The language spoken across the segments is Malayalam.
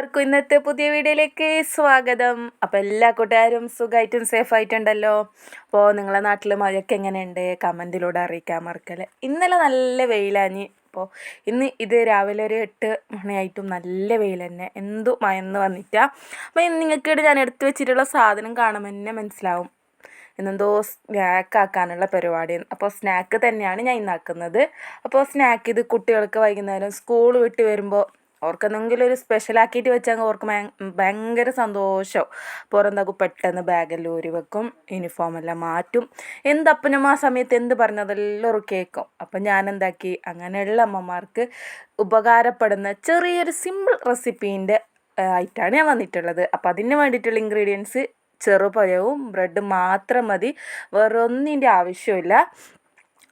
എല്ലാവർക്കും ഇന്നത്തെ പുതിയ വീഡിയോയിലേക്ക് സ്വാഗതം. അപ്പോൾ എല്ലാ കൂട്ടുകാരും സുഖമായിട്ടും സേഫായിട്ടുണ്ടല്ലോ. അപ്പോൾ നിങ്ങളെ നാട്ടിൽ മഴയൊക്കെ എങ്ങനെയുണ്ട്? കമൻറ്റിലൂടെ അറിയിക്കാൻ മറക്കല്ലേ. ഇന്നലെ നല്ല വെയിലാഞ്ഞ്. അപ്പോൾ ഇന്ന് ഇത് രാവിലെ ഒരു 8 മണിയായിട്ടും നല്ല വെയിൽ തന്നെ, എന്തു മയന്ന് വന്നിട്ടാ. അപ്പോൾ നിങ്ങൾക്കിടെ ഞാൻ എടുത്തു വെച്ചിട്ടുള്ള സാധനം കാണുമ്പോൾ തന്നെ മനസ്സിലാവും എന്നെന്തോ സ്നാക്ക് ആക്കാനുള്ള പരിപാടിയാണ്. അപ്പോൾ സ്നാക്ക് തന്നെയാണ് ഞാൻ ഇന്നാക്കുന്നത്. അപ്പോൾ സ്നാക്ക് ഇത് കുട്ടികൾക്ക് വൈകുന്നേരം സ്കൂൾ വിട്ട് വരുമ്പോൾ അവർക്ക് എന്തെങ്കിലും ഒരു സ്പെഷ്യലാക്കിയിട്ട് വെച്ചാൽ അവർക്ക് ഭയങ്കര സന്തോഷം. പുറന്താക്കും പെട്ടെന്ന് ബാഗെല്ലാം ഊരി വെക്കും, യൂണിഫോമെല്ലാം മാറ്റും. എന്തപ്പനും ആ സമയത്ത് എന്ത് പറഞ്ഞതെല്ലാം കേൾക്കും. അപ്പം ഞാൻ എന്താക്കി, അങ്ങനെയുള്ള അമ്മമാർക്ക് ഉപകാരപ്പെടുന്ന ചെറിയൊരു സിമ്പിൾ റെസിപ്പീൻ്റെ ആയിട്ടാണ് ഞാൻ വന്നിട്ടുള്ളത്. അപ്പം അതിന് വേണ്ടിയിട്ടുള്ള ഇൻഗ്രീഡിയൻസ് ചെറുപഴവും ബ്രെഡ് മാത്രം മതി, വേറെ ഒന്നിൻ്റെ ആവശ്യമില്ല.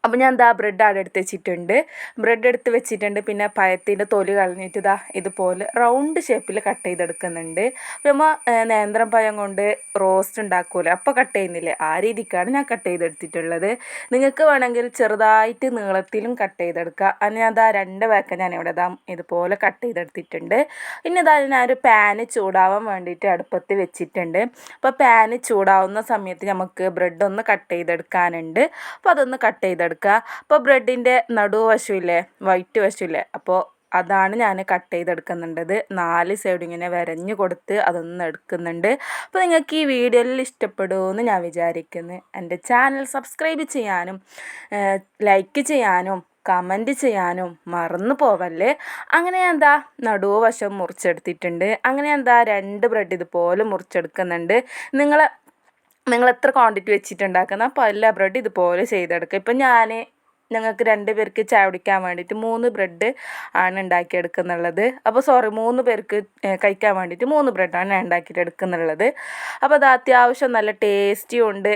അപ്പോൾ ഞാൻ ബ്രെഡ് അവിടെ എടുത്ത് വെച്ചിട്ടുണ്ട്. ബ്രെഡ് എടുത്ത് വെച്ചിട്ടുണ്ട്. പിന്നെ പഴത്തിൻ്റെ തൊലി കളഞ്ഞിട്ട് ഇതുപോലെ റൗണ്ട് ഷേപ്പിൽ കട്ട് ചെയ്തെടുക്കുന്നുണ്ട്. നമ്മൾ നേന്ത്രം പഴം കൊണ്ട് റോസ്റ്റ് ഉണ്ടാക്കുമല്ലോ, അപ്പോൾ കട്ട് ചെയ്യുന്നില്ലേ, ആ രീതിക്കാണ് ഞാൻ കട്ട് ചെയ്തെടുത്തിട്ടുള്ളത്. നിങ്ങൾക്ക് വേണമെങ്കിൽ ചെറുതായിട്ട് നീളത്തിലും കട്ട് ചെയ്തെടുക്കുക. അതിന് ഞാൻ 2 വേക്ക ഞാനിവിടെ ഇതുപോലെ കട്ട് ചെയ്തെടുത്തിട്ടുണ്ട്. പിന്നെ ഞാനൊരു പാന് ചൂടാവാൻ വേണ്ടിയിട്ട് അടുപ്പത്ത് വെച്ചിട്ടുണ്ട്. അപ്പോൾ പാന് ചൂടാവുന്ന സമയത്ത് നമുക്ക് ബ്രെഡ് ഒന്ന് കട്ട് ചെയ്തെടുക്കാനുണ്ട്. അപ്പോൾ അതൊന്ന് കട്ട് ചെയ്തെടുക്കുക. അപ്പോൾ ബ്രെഡിൻ്റെ നടുവശമില്ലേ, വൈറ്റ് വശമില്ലേ, അപ്പോൾ അതാണ് ഞാൻ കട്ട് ചെയ്തെടുക്കുന്നുണ്ടത്. 4 സൈഡ് ഇങ്ങനെ വരഞ്ഞു കൊടുത്ത് അതൊന്ന് എടുക്കുന്നുണ്ട്. അപ്പോൾ നിങ്ങൾക്ക് ഈ വീഡിയോയിൽ ഇഷ്ടപ്പെടുമെന്ന് ഞാൻ വിചാരിക്കുന്നു. എൻ്റെ ചാനൽ സബ്സ്ക്രൈബ് ചെയ്യാനും ലൈക്ക് ചെയ്യാനും കമൻറ്റ് ചെയ്യാനും മറന്നു പോവല്ലേ. അങ്ങനെ ഞാൻ നടുവശം മുറിച്ചെടുത്തിട്ടുണ്ട്. അങ്ങനെ ഞാൻ 2 ബ്രെഡ് ഇതുപോലെ മുറിച്ചെടുക്കുന്നുണ്ട്. നിങ്ങൾ എത്ര ക്വാണ്ടിറ്റി വെച്ചിട്ടുണ്ടാക്കുന്ന അപ്പോൾ എല്ലാ ബ്രെഡ് ഇതുപോലെ ചെയ്തെടുക്കുക. ഇപ്പം ഞങ്ങൾക്ക് 2 പേർക്ക് ചായ കുടിക്കാൻ വേണ്ടിയിട്ട് 3 ബ്രെഡ് ആണ് ഉണ്ടാക്കിയെടുക്കുന്നുള്ളത്. അപ്പോൾ 3 പേർക്ക് കഴിക്കാൻ വേണ്ടിയിട്ട് 3 ബ്രെഡാണ് ഞാൻ ഉണ്ടാക്കിയിട്ട് എടുക്കുന്നുള്ളത്. അപ്പോൾ അത് അത്യാവശ്യം നല്ല ടേസ്റ്റിയും ഉണ്ട്,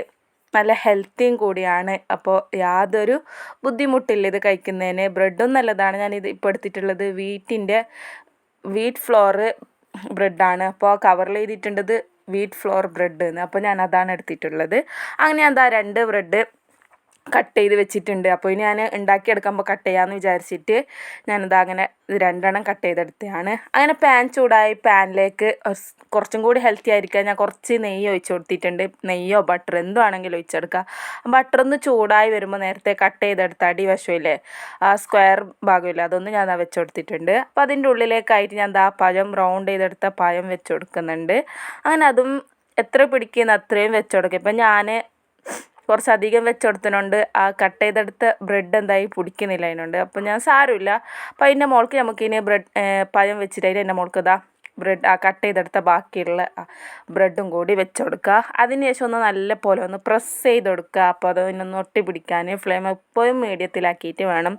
നല്ല ഹെൽത്തിയും കൂടിയാണ്. അപ്പോൾ യാതൊരു ബുദ്ധിമുട്ടില്ല ഇത് കഴിക്കുന്നതിന്. ബ്രെഡും നല്ലതാണ്. ഞാനിത് ഇപ്പോൾ എടുത്തിട്ടുള്ളത് വീറ്റ് ഫ്ലോർ ബ്രെഡാണ്. അപ്പോൾ കവറിൽ എഴുതിയിട്ടുണ്ടത് വീറ്റ് ഫ്ലോർ ബ്രെഡ് എന്ന്. അപ്പോൾ ഞാൻ അതാണ് എടുത്തിട്ടുള്ളത്. അങ്ങനെ ഞാൻ 2 ബ്രെഡ് കട്ട് ചെയ്ത് വെച്ചിട്ടുണ്ട്. അപ്പോൾ ഇനി ഞാൻ ഉണ്ടാക്കിയെടുക്കുമ്പോൾ കട്ട് ചെയ്യാമെന്ന് വിചാരിച്ചിട്ട് അങ്ങനെ 2 കട്ട് ചെയ്തെടുത്തതാണ്. അങ്ങനെ പാൻ ചൂടായി, പാനിലേക്ക് കുറച്ചും കൂടി ഹെൽത്തി ആയിരിക്കാൻ ഞാൻ കുറച്ച് നെയ്യ് ഒഴിച്ച് കൊടുത്തിട്ടുണ്ട്. നെയ്യോ ബട്ടർ എന്തോ ആണെങ്കിലും ഒഴിച്ചെടുക്കുക. ബട്ടർ ഒന്ന് ചൂടായി വരുമ്പോൾ നേരത്തെ കട്ട് ചെയ്തെടുത്ത അടിവശമില്ലേ, ആ സ്ക്വയർ ഭാഗമില്ലേ, അതൊന്ന് ഞാൻ വെച്ച് കൊടുത്തിട്ടുണ്ട്. അപ്പോൾ അതിൻ്റെ ഉള്ളിലേക്കായിട്ട് ഞാൻ പഴം റൗണ്ട് ചെയ്തെടുത്ത പഴം വെച്ച് കൊടുക്കുന്നുണ്ട്. അങ്ങനെ അതും എത്ര പിടിക്കുന്ന അത്രയും വെച്ച് കൊടുക്കുക. ഇപ്പം ഞാൻ കുറച്ചധികം വെച്ചെടുത്തതിനുണ്ട് ആ കട്ട് ചെയ്തെടുത്ത ബ്രെഡ് എന്തായി പിടിക്കുന്നില്ല അതിനുണ്ട്. അപ്പോൾ ഞാൻ സാരമില്ല. അപ്പോൾ അതിൻ്റെ മുകൾക്ക് നമുക്കിനി പഴം വെച്ചിട്ട് അതിൻ്റെ മുകൾക്ക് ബ്രെഡ് ആ കട്ട് ചെയ്തെടുത്ത ബാക്കിയുള്ള ബ്രെഡും കൂടി വെച്ച് കൊടുക്കുക. അതിന് ശേഷം ഒന്ന് നല്ല പോലെ ഒന്ന് പ്രസ് ചെയ്ത് കൊടുക്കുക. അപ്പോൾ അതിനൊന്ന് ഒട്ടി പിടിക്കാൻ ഫ്ലെയിം എപ്പോഴും മീഡിയത്തിലാക്കിയിട്ട് വേണം.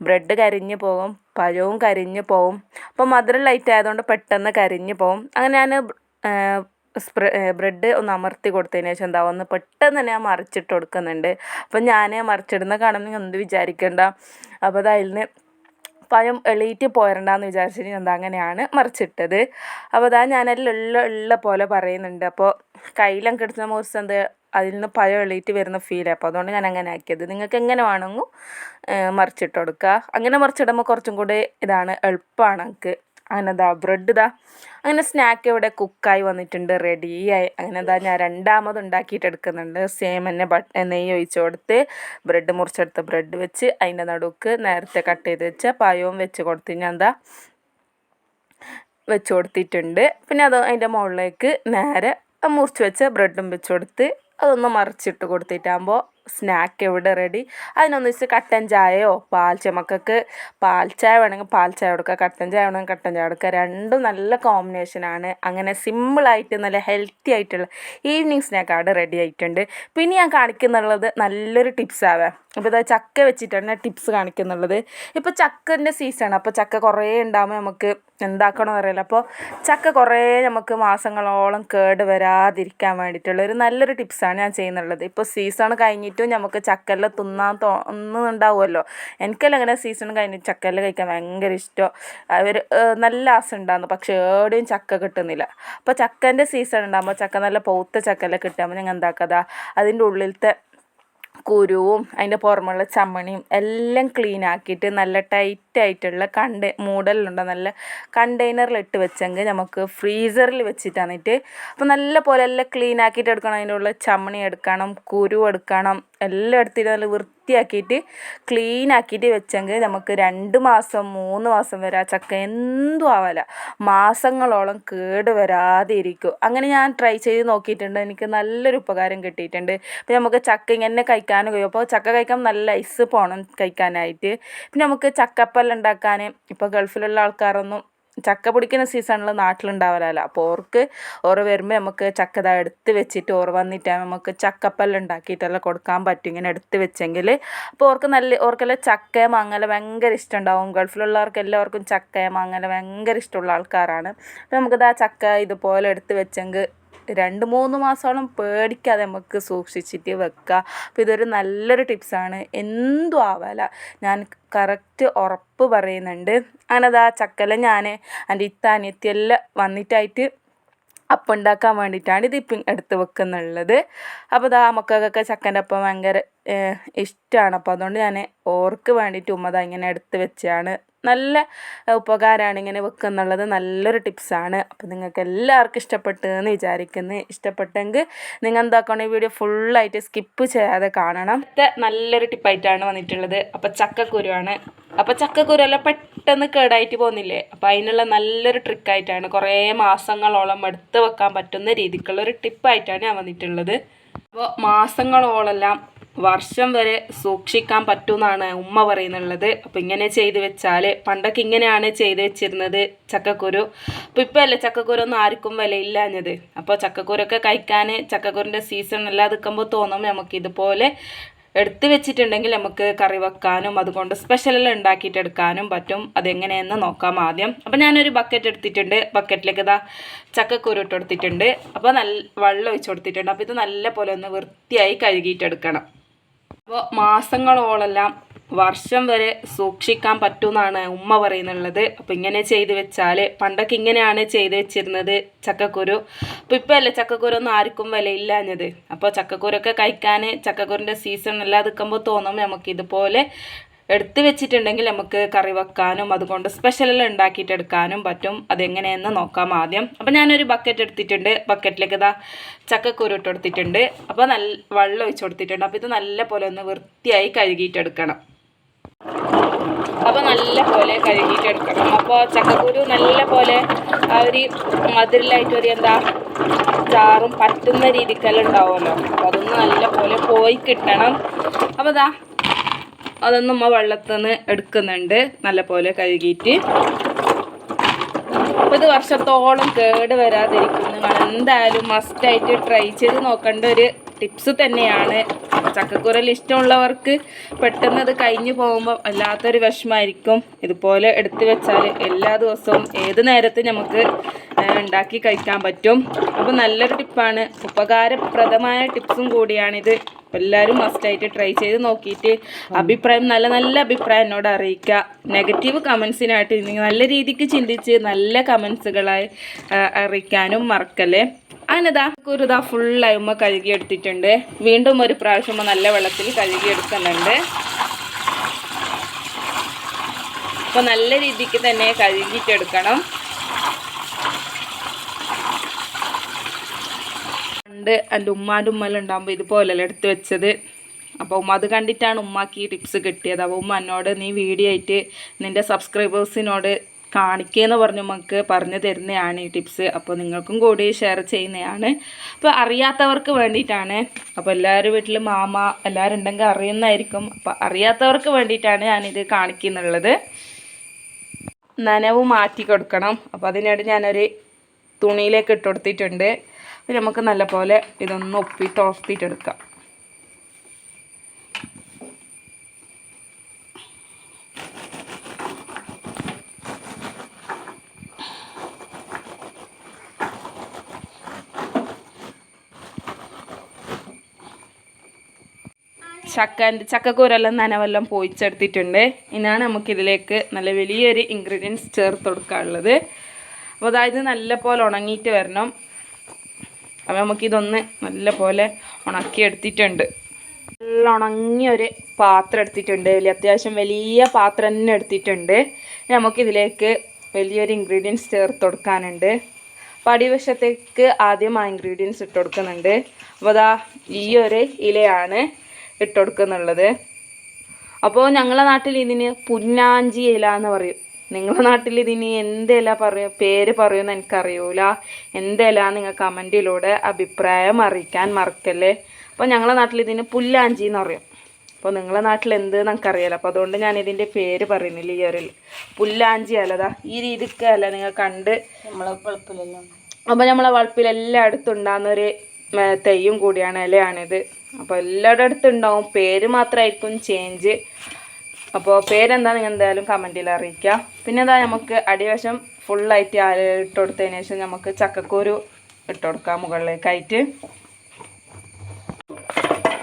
ബ്രെഡ് കരിഞ്ഞ് പോകും, പഴവും കരിഞ്ഞ് പോവും. അപ്പോൾ മധുരം ലൈറ്റ് ആയതുകൊണ്ട് പെട്ടെന്ന് കരിഞ്ഞ് പോവും. അങ്ങനെ ഞാൻ ബ്രെഡ് ഒന്ന് അമർത്തി കൊടുത്തതിന് ശേഷം ഒന്ന് പെട്ടെന്ന് തന്നെ ഞാൻ മറിച്ചിട്ട് കൊടുക്കുന്നുണ്ട്. അപ്പം ഞാൻ മറിച്ചിടുന്ന കാണുമ്പോൾ എന്ത് വിചാരിക്കേണ്ട. അപ്പോൾ അതിൽ നിന്ന് പഴം എളീറ്റ് പോരണ്ടെന്ന് വിചാരിച്ചിട്ട് അങ്ങനെയാണ് മറിച്ചിട്ടത്. അപ്പോൾ ഞാനെല്ലാം ഉള്ള പോലെ പറയുന്നുണ്ട്. അപ്പോൾ കയ്യിലൊക്കെ എടുത്ത മുറിച്ച് അതിൽ നിന്ന് പഴം എളീറ്റ് വരുന്ന ഫീൽ. അപ്പോൾ അതുകൊണ്ട് ഞാൻ അങ്ങനെ ആക്കിയത്. നിങ്ങൾക്ക് എങ്ങനെ വേണമെങ്കിൽ മറിച്ചിട്ട് കൊടുക്കുക. അങ്ങനെ മറിച്ചിടുമ്പോൾ കുറച്ചും കൂടി ഇതാണ്, എളുപ്പമാണ് എനിക്ക്. അങ്ങനെ ബ്രെഡ് അങ്ങനെ സ്നാക്ക് ഇവിടെ കുക്കായി വന്നിട്ടുണ്ട്, റെഡിയായി. അങ്ങനെ ഞാൻ 2ാമത് ഉണ്ടാക്കിയിട്ട് എടുക്കുന്നുണ്ട്. സെയിം തന്നെ നെയ്യ് ഒഴിച്ച് കൊടുത്ത് ബ്രെഡ് മുറിച്ചെടുത്ത് ബ്രെഡ് വെച്ച് അതിൻ്റെ നടുക്ക് നേരത്തെ കട്ട് ചെയ്ത് വെച്ച പഴവും വെച്ച് കൊടുത്ത് ഞാൻ വെച്ച് കൊടുത്തിട്ടുണ്ട്. പിന്നെ അതിൻ്റെ മുകളിലേക്ക് നേരെ മുറിച്ച് വെച്ച ബ്രെഡും വെച്ച് കൊടുത്ത് അതൊന്ന് മറിച്ചിട്ട് കൊടുത്തിട്ടാകുമ്പോൾ സ്നാക്ക് ഇവിടെ റെഡി. അതിനൊന്നിച്ച് കട്ടൻ ചായയോ മക്കൾക്ക് പാൽ ചായ വേണമെങ്കിൽ പാൽ ചായ കൊടുക്കുക, കട്ടൻ ചായ വേണമെങ്കിൽ കട്ടൻ ചായ കൊടുക്കുക. രണ്ടും നല്ല കോമ്പിനേഷനാണ്. അങ്ങനെ സിമ്പിളായിട്ട് നല്ല ഹെൽത്തി ആയിട്ടുള്ള ഈവനിങ് സ്നാക്ക് അവിടെ റെഡി ആയിട്ടുണ്ട്. പിന്നെ ഞാൻ കാണിക്കുന്നുള്ളത് നല്ലൊരു ടിപ്സാണ്. അപ്പോൾ ചക്ക വെച്ചിട്ടാണ് ടിപ്സ് കാണിക്കുന്നുള്ളത്. ഇപ്പോൾ ചക്കൻ്റെ സീസണാണ്. അപ്പോൾ ചക്ക കുറേ ഉണ്ടാകുമ്പോൾ നമുക്ക് എന്താക്കണമെന്ന് അറിയില്ല. അപ്പോൾ ചക്ക കുറേ നമുക്ക് മാസങ്ങളോളം കേട് വരാതിരിക്കാൻ വേണ്ടിയിട്ടുള്ള ഒരു നല്ലൊരു ടിപ്സാണ് ഞാൻ ചെയ്യുന്നുള്ളത്. ഇപ്പോൾ സീസൺ കഴിഞ്ഞിട്ടും നമുക്ക് ചക്കയെല്ലാം തിന്നാൻ തോന്നുന്നുണ്ടാവുമല്ലോ. എനിക്കെല്ലാം അങ്ങനെ സീസൺ കഴിഞ്ഞിട്ട് ചക്കയെല്ലാം കഴിക്കാൻ ഭയങ്കര ഇഷ്ടം. നല്ല ആസം ഉണ്ടാകുന്നു, പക്ഷേ എവിടെയും ചക്ക കിട്ടുന്നില്ല. അപ്പോൾ ചക്കൻ്റെ സീസൺ ഉണ്ടാകുമ്പോൾ ചക്ക നല്ല പൗത്ത ചക്കയെല്ലാം കിട്ടുമ്പോൾ ഞങ്ങൾ എന്താക്കാതെ അതിൻ്റെ ഉള്ളിലത്തെ കുരുവും അതിൻ്റെ പുറമുള്ള ചമ്മണിയും എല്ലാം ക്ലീൻ ആക്കിയിട്ട് നല്ല ടൈറ്റായിട്ടുള്ള മൂടലുണ്ട് നല്ല കണ്ടെയ്നറിലിട്ട് വെച്ചെങ്കിൽ നമുക്ക് ഫ്രീസറിൽ വെച്ചിട്ട് തന്നിട്ട് അപ്പോൾ നല്ല പോലെ എല്ലാം ക്ലീൻ ആക്കിയിട്ട് എടുക്കണം. അതിൻ്റെ ഉള്ള ചമ്മണി എടുക്കണം, കുരു എടുക്കണം, എല്ലാം എടുത്തിട്ട് നല്ല വൃത്തിയാക്കിയിട്ട് ക്ലീൻ ആക്കിയിട്ട് വെച്ചെങ്കിൽ നമുക്ക് 2 മാസം 3 മാസം വരെ ആ ചക്ക എന്തും ആവില്ല, മാസങ്ങളോളം കേട് വരാതെ ഇരിക്കും. അങ്ങനെ ഞാൻ ട്രൈ ചെയ്ത് നോക്കിയിട്ടുണ്ട്, എനിക്ക് നല്ലൊരു ഉപകാരം കിട്ടിയിട്ടുണ്ട്. പിന്നെ നമുക്ക് ചക്ക ഇങ്ങനെ കഴിക്കാനും കഴിയും. അപ്പോൾ ചക്ക കഴിക്കാൻ നല്ല ഐസ് പോകണം കഴിക്കാനായിട്ട്. പിന്നെ നമുക്ക് ചക്കപ്പൽ ഉണ്ടാക്കാൻ ഇപ്പോൾ ഗൾഫിലുള്ള ആൾക്കാരൊന്നും ചക്ക പിടിക്കുന്ന സീസണിൽ നാട്ടിലുണ്ടാവലല്ലോ. അപ്പോൾ ഓർ വരുമ്പോൾ നമുക്ക് ചക്ക എടുത്ത് വെച്ചിട്ട് ഓർ വന്നിട്ട് നമുക്ക് ചക്കപ്പൽ ഉണ്ടാക്കിയിട്ടെല്ലാം കൊടുക്കാൻ പറ്റും ഇങ്ങനെ എടുത്ത് വെച്ചെങ്കിൽ. അപ്പോൾ ഓർക്കെല്ലാം ചക്ക മാങ്ങല ഭയങ്കര ഇഷ്ടമുണ്ടാവും. ഗൾഫിലുള്ളവർക്ക് എല്ലാവർക്കും ചക്ക മാങ്ങല ഭയങ്കര ഇഷ്ടമുള്ള ആൾക്കാരാണ്. അപ്പോൾ നമുക്കിത് ആ ചക്ക ഇതുപോലെ എടുത്ത് വെച്ചെങ്കിൽ 2-3 മാസത്തോളം പേടിക്കാതെ നമുക്ക് സൂക്ഷിച്ചിട്ട് വെക്കുക. അപ്പോൾ ഇതൊരു നല്ലൊരു ടിപ്സാണ്, എന്തും ആവില്ല, ഞാൻ കറക്റ്റ് ഉറപ്പ് പറയുന്നുണ്ട്. അങ്ങനെ ആ ചക്കല ഞാൻ എൻ്റെ അനിയത്തിയെല്ലാം വന്നിട്ടായിട്ട് അപ്പം ഉണ്ടാക്കാൻ വേണ്ടിയിട്ടാണ് ഇതിപ്പം എടുത്ത് വെക്കുന്നുള്ളത്. അപ്പോൾ ഇതാ മക്കൾക്കൊക്കെ ചക്കൻ്റെ അപ്പം ഭയങ്കര ഇഷ്ടമാണ്. അപ്പോൾ അതുകൊണ്ട് ഞാൻ ഓർക്ക് വേണ്ടിയിട്ട് ഉമ്മ ഇങ്ങനെ എടുത്ത് വെച്ചാണ്. നല്ല ഉപകാരമാണ് ഇങ്ങനെ വെക്കുന്നുള്ളത്, നല്ലൊരു ടിപ്സാണ്. അപ്പോൾ നിങ്ങൾക്ക് എല്ലാവർക്കും ഇഷ്ടപ്പെട്ടു എന്ന് വിചാരിക്കുന്നു. ഇഷ്ടപ്പെട്ടെങ്കിൽ നിങ്ങൾ എന്താക്കണം, ഈ വീഡിയോ ഫുള്ളായിട്ട് സ്കിപ്പ് ചെയ്യാതെ കാണണം. നല്ലൊരു ടിപ്പായിട്ടാണ് വന്നിട്ടുള്ളത്. അപ്പോൾ ചക്കക്കുരുവാണ്. അപ്പോൾ ചക്കക്കുരു എല്ലാം പെട്ടെന്ന് കേടായിട്ട് പോകുന്നില്ലേ, അപ്പോൾ അതിനുള്ള നല്ലൊരു ട്രിക്കായിട്ടാണ്, കുറേ മാസങ്ങളോളം എടുത്ത് വെക്കാൻ പറ്റുന്ന രീതിക്കുള്ളൊരു ടിപ്പായിട്ടാണ് ഞാൻ വന്നിട്ടുള്ളത്. അപ്പോൾ മാസങ്ങളോളെല്ലാം വർഷം വരെ സൂക്ഷിക്കാൻ പറ്റുമെന്നാണ് ഉമ്മ പറയുന്നുള്ളത്. അപ്പോൾ ഇങ്ങനെ ചെയ്ത് വെച്ചാൽ, പണ്ടൊക്കെ ഇങ്ങനെയാണ് ചെയ്ത് വെച്ചിരുന്നത് ചക്കക്കുരു. അപ്പോൾ ഇപ്പോൾ അല്ലേ ചക്കക്കുരു ഒന്നും ആർക്കും വിലയില്ലാഞ്ഞത്. അപ്പോൾ ചക്കക്കുരൊക്കെ കഴിക്കാൻ ചക്കക്കുരിൻ്റെ സീസൺ എല്ലാം നിൽക്കുമ്പോൾ തോന്നും നമുക്ക് ഇതുപോലെ എടുത്ത് വെച്ചിട്ടുണ്ടെങ്കിൽ നമുക്ക് കറി വെക്കാനും അതുകൊണ്ട് സ്പെഷ്യലെല്ലാം ഉണ്ടാക്കിയിട്ട് എടുക്കാനും പറ്റും. അതെങ്ങനെയെന്ന് നോക്കാം ആദ്യം. അപ്പോൾ ഞാനൊരു ബക്കറ്റ് എടുത്തിട്ടുണ്ട്, ബക്കറ്റിലേക്ക് ഇതാ ചക്കക്കുരു ഇട്ട് കൊടുത്തിട്ടുണ്ട്. അപ്പോൾ നല്ല വെള്ളം ഒഴിച്ച് കൊടുത്തിട്ടുണ്ട്. അപ്പോൾ ഇത് നല്ല പോലെ ഒന്ന് വൃത്തിയായി കഴുകിയിട്ടെടുക്കണം. അപ്പോൾ മാസങ്ങളോളെല്ലാം വർഷം വരെ സൂക്ഷിക്കാൻ പറ്റുമെന്നാണ് ഉമ്മ പറയുന്നുള്ളത്. അപ്പോൾ ഇങ്ങനെ ചെയ്ത് വെച്ചാൽ, പണ്ടൊക്കെ ഇങ്ങനെയാണ് ചെയ്ത് വെച്ചിരുന്നത് ചക്കക്കുരു. അപ്പോൾ ഇപ്പോൾ അല്ലേ ചക്കക്കുരു ഒന്നും ആർക്കും വിലയില്ലാഞ്ഞത്. അപ്പോൾ ചക്കക്കുരൊക്കെ കഴിക്കാൻ ചക്കക്കുരിൻ്റെ സീസൺ എല്ലാം നിൽക്കുമ്പോൾ തോന്നും നമുക്ക് ഇതുപോലെ എടുത്ത് വെച്ചിട്ടുണ്ടെങ്കിൽ നമുക്ക് കറി വെക്കാനും അതുകൊണ്ട് സ്പെഷ്യലെല്ലാം ഉണ്ടാക്കിയിട്ട് എടുക്കാനും പറ്റും. അതെങ്ങനെയെന്ന് നോക്കാം ആദ്യം. അപ്പോൾ ഞാനൊരു ബക്കറ്റ് എടുത്തിട്ടുണ്ട്, ബക്കറ്റിലേക്ക് ഇതാ ചക്കക്കുരു ഇട്ട് കൊടുത്തിട്ടുണ്ട്. അപ്പോൾ നല്ല വെള്ളം ഒഴിച്ച് കൊടുത്തിട്ടുണ്ട്. അപ്പോൾ ഇത് നല്ല പോലെ ഒന്ന് വൃത്തിയായി കഴുകിയിട്ടെടുക്കണം. അപ്പോൾ നല്ല പോലെ കഴുകിയിട്ടെടുക്കണം. അപ്പോൾ ചക്കക്കുരു നല്ല പോലെ ആ ഒരു മധുരലായിട്ടൊരു ചാറും പറ്റുന്ന രീതിക്കെല്ലാം ഉണ്ടാവുമല്ലോ. അപ്പോൾ അതൊന്ന് നല്ല പോലെ പോയി കിട്ടണം. അപ്പോൾ അതൊന്നും ഉമ്മ വെള്ളത്തിൽ നിന്ന് എടുക്കുന്നുണ്ട് നല്ല പോലെ കഴുകിയിട്ട്. അപ്പോൾ ഇത് വർഷത്തോളം കേട് വരാതിരിക്കും. നിങ്ങൾ എന്തായാലും മസ്റ്റായിട്ട് ട്രൈ ചെയ്ത് നോക്കേണ്ട ഒരു ടിപ്സ് തന്നെയാണ്. ചക്കക്കുരൽ ഇഷ്ടമുള്ളവർക്ക് പെട്ടെന്ന് അത് കഴിഞ്ഞു പോകുമ്പോൾ വല്ലാത്തൊരു വിഷമമായിരിക്കും. ഇതുപോലെ എടുത്തു വെച്ചാൽ എല്ലാ ദിവസവും ഏത് നേരത്തും നമുക്ക് ഉണ്ടാക്കി കഴിക്കാൻ പറ്റും. അപ്പോൾ നല്ലൊരു ടിപ്പാണ്, ഉപകാരപ്രദമായ ടിപ്സും കൂടിയാണിത്. എല്ലാവരും മസ്റ്റായിട്ട് ട്രൈ ചെയ്ത് നോക്കിയിട്ട് അഭിപ്രായം നല്ല അഭിപ്രായം എന്നോട് അറിയിക്കുക. നെഗറ്റീവ് കമൻസിനായിട്ട് നിങ്ങൾ നല്ല രീതിക്ക് ചിന്തിച്ച് നല്ല കമൻസുകളായി അറിയിക്കാനും മറക്കല്ലേ. അങ്ങനെതാ കുരുതാ ഫുള്ളായി ഉമ്മ കഴുകിയെടുത്തിട്ടുണ്ട്. വീണ്ടും ഒരു പ്രാവശ്യം നല്ല വെള്ളത്തിൽ കഴുകിയെടുക്കുന്നുണ്ട്. അപ്പോൾ നല്ല രീതിക്ക് തന്നെ കഴുകിയിട്ടെടുക്കണം. പണ്ട് എൻ്റെ ഉമ്മാൻ്റെ ഉമ്മലുണ്ടാകുമ്പോൾ ഇതുപോലെല്ലാം എടുത്ത് വെച്ചത്. അപ്പോൾ ഉമ്മ അത് കണ്ടിട്ടാണ് ഉമ്മാക്ക് ഈ ടിപ്സ് കിട്ടിയത്. അപ്പോൾ ഉമ്മ എന്നോട് നീ വീഡിയോ ആയിട്ട് നിൻ്റെ സബ്സ്ക്രൈബേഴ്സിനോട് കാണിക്കുകയെന്ന് പറഞ്ഞ് നമുക്ക് പറഞ്ഞു തരുന്നതാണ് ഈ ടിപ്സ്. അപ്പോൾ നിങ്ങൾക്കും കൂടി ഷെയർ ചെയ്യുന്നതാണ്. അപ്പോൾ അറിയാത്തവർക്ക് വേണ്ടിയിട്ടാണ്. അപ്പോൾ എല്ലാവരും വീട്ടിൽ മാമ എല്ലാവരും ഉണ്ടെങ്കിൽ അറിയുന്നതായിരിക്കും. അപ്പോൾ അറിയാത്തവർക്ക് വേണ്ടിയിട്ടാണ് ഞാനിത് കാണിക്കുന്നുള്ളത്. നനവ് മാറ്റി കൊടുക്കണം. അപ്പോൾ അതിനായിട്ട് ഞാനൊരു തുണിയിലേക്ക് ഇട്ട് കൊടുത്തിട്ടുണ്ട്. അപ്പോൾ നമുക്ക് നല്ല പോലെ ഇതൊന്ന് തോർത്തിയിട്ടെടുക്കാം. ചക്കക്കൂരെല്ലാം നനവെല്ലാം പോയിച്ചെടുത്തിട്ടുണ്ട്. ഇനിയാണ് നമുക്കിതിലേക്ക് നല്ല വലിയൊരു ഇൻഗ്രീഡിയൻസ് ചേർത്ത് കൊടുക്കാനുള്ളത്. അപ്പോൾ അതായത് നല്ല പോലെ ഉണങ്ങിയിട്ട് വരണം. അപ്പോൾ നമുക്കിതൊന്ന് നല്ല പോലെ ഉണക്കിയെടുത്തിട്ടുണ്ട്. നല്ല ഉണങ്ങിയൊരു പാത്രം എടുത്തിട്ടുണ്ട്. അത്യാവശ്യം വലിയ പാത്രം തന്നെ എടുത്തിട്ടുണ്ട്. നമുക്കിതിലേക്ക് വലിയൊരു ഇൻഗ്രീഡിയൻസ് ചേർത്ത് കൊടുക്കാനുണ്ട്. അപ്പോൾ അടിവശത്തേക്ക് ആദ്യം ആ ഇൻഗ്രീഡിയൻസ് ഇട്ട് കൊടുക്കുന്നുണ്ട്. അപ്പോൾ അതാ ഈ ഒരു ഇലയാണ് ഇട്ട് കൊടുക്കുന്നുള്ളത്. അപ്പോൾ ഞങ്ങളുടെ നാട്ടിൽ ഇതിന് പുന്നാഞ്ചി ഇല എന്ന് പറയും. നിങ്ങളുടെ നാട്ടിൽ ഇതിന് എന്ത് ഇല പേര് പറയുമെന്ന് എനിക്കറിയൂല. എന്ത് ഇല നിങ്ങൾ കമൻറ്റിലൂടെ അഭിപ്രായം അറിയിക്കാൻ മറക്കല്ലേ. അപ്പോൾ ഞങ്ങളുടെ നാട്ടിൽ ഇതിന് പുല്ലാഞ്ചി എന്ന് പറയും. അപ്പോൾ നിങ്ങളുടെ നാട്ടിൽ എന്ത് നമുക്കറിയാലോ. അപ്പോൾ അതുകൊണ്ട് ഞാൻ ഇതിൻ്റെ പേര് പറയുന്നില്ല. ഈ ഒരു പുല്ലാഞ്ചി ഇലതാ ഈ രീതിക്ക് അല്ല നിങ്ങൾ കണ്ട് നമ്മളെ വളപ്പിലെല്ലാം. അപ്പോൾ നമ്മളെ വളപ്പിലെല്ലായിടത്തും ഉണ്ടാകുന്നൊരു തെയ്യും കൂടിയാണ് ഇലയാണിത്. അപ്പോൾ എല്ലാവരുടെ അടുത്തുണ്ടാവും. പേര് മാത്രമായിരിക്കും ചേഞ്ച്. അപ്പോൾ പേരെന്താ നിങ്ങൾ എന്തായാലും കമൻറ്റിൽ അറിയിക്കുക. പിന്നെ എന്താ നമുക്ക് അടിവശം ഫുള്ളായിട്ട് ഇട്ട് കൊടുത്തതിന് ശേഷം നമുക്ക് ചക്കക്കൂരു ഇട്ട് കൊടുക്കാം മുകളിലേക്കായിട്ട്.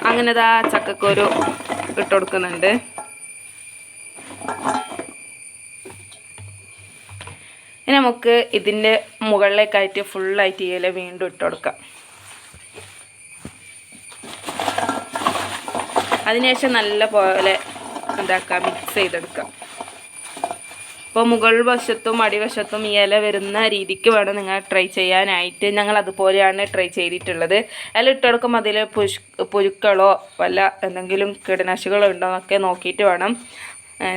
അങ്ങനെ ഇതാ ചക്കക്കൂരു ഇട്ട് കൊടുക്കുന്നുണ്ട്. ഇനി നമുക്ക് ഇതിൻ്റെ മുകളിലേക്കായിട്ട് ഫുള്ളായിട്ട് ഇല വീണ്ടും ഇട്ട് കൊടുക്കാം. അതിനുശേഷം നല്ല പോലെ എന്താക്കാം മിക്സ് ചെയ്തെടുക്കാം. അപ്പോൾ മുകൾ വശത്തും അടിവശത്തും ഈ ഇല വരുന്ന രീതിക്ക് വേണം നിങ്ങൾ ട്രൈ ചെയ്യാനായിട്ട്. ഞങ്ങൾ അതുപോലെയാണ് ട്രൈ ചെയ്തിട്ടുള്ളത്. ഇല ഇട്ട് കൊടുക്കുമ്പോൾ അതിൽ പുഴുക്കളോ വല്ല എന്തെങ്കിലും കീടനാശികളോ ഉണ്ടോ എന്നൊക്കെ നോക്കിയിട്ട് വേണം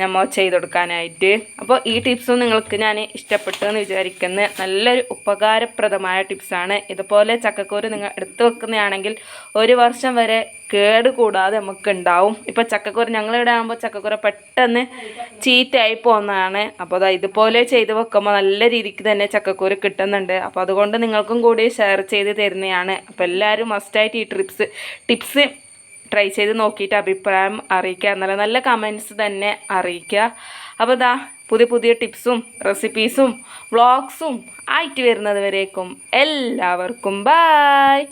നമ്മൾ ചെയ്തെടുക്കാനായിട്ട്. അപ്പോൾ ഈ ടിപ്സും നിങ്ങൾക്ക് ഞാൻ ഇഷ്ടപ്പെട്ടു എന്ന് വിചാരിക്കുന്നു. നല്ലൊരു ഉപകാരപ്രദമായ ടിപ്സാണ്. ഇതുപോലെ ചക്കക്കൂര് നിങ്ങൾ എടുത്തു വെക്കുന്നതാണെങ്കിൽ 1 വർഷം വരെ കേട് കൂടാതെ നമുക്ക് ഉണ്ടാവും. ഇപ്പോൾ ചക്കക്കൂര ഞങ്ങളിവിടെ ആകുമ്പോൾ ചക്കക്കൂര പെട്ടെന്ന് ചീത്തയായി പോകുന്നതാണ്. അപ്പോൾ അത് ഇതുപോലെ ചെയ്ത് വെക്കുമ്പോൾ നല്ല രീതിക്ക് തന്നെ ചക്കക്കൂര കിട്ടുന്നുണ്ട്. അപ്പോൾ അതുകൊണ്ട് നിങ്ങൾക്കും കൂടി ഷെയർ ചെയ്ത് തരുന്നതാണ്. അപ്പോൾ എല്ലാവരും മസ്റ്റായിട്ട് ഈ ടിപ്സ് ട്രൈ ചെയ്ത് നോക്കിയിട്ട് അഭിപ്രായം അറിയിക്കുക. എന്നാലും നല്ല കമൻറ്റ്സ് തന്നെ അറിയിക്കുക. അപ്പോൾ ഇതാ പുതിയ ടിപ്സും റെസിപ്പീസും വ്ളോഗ്സും ആയിട്ട് വരുന്നത് വരേക്കും എല്ലാവർക്കും ബായ്.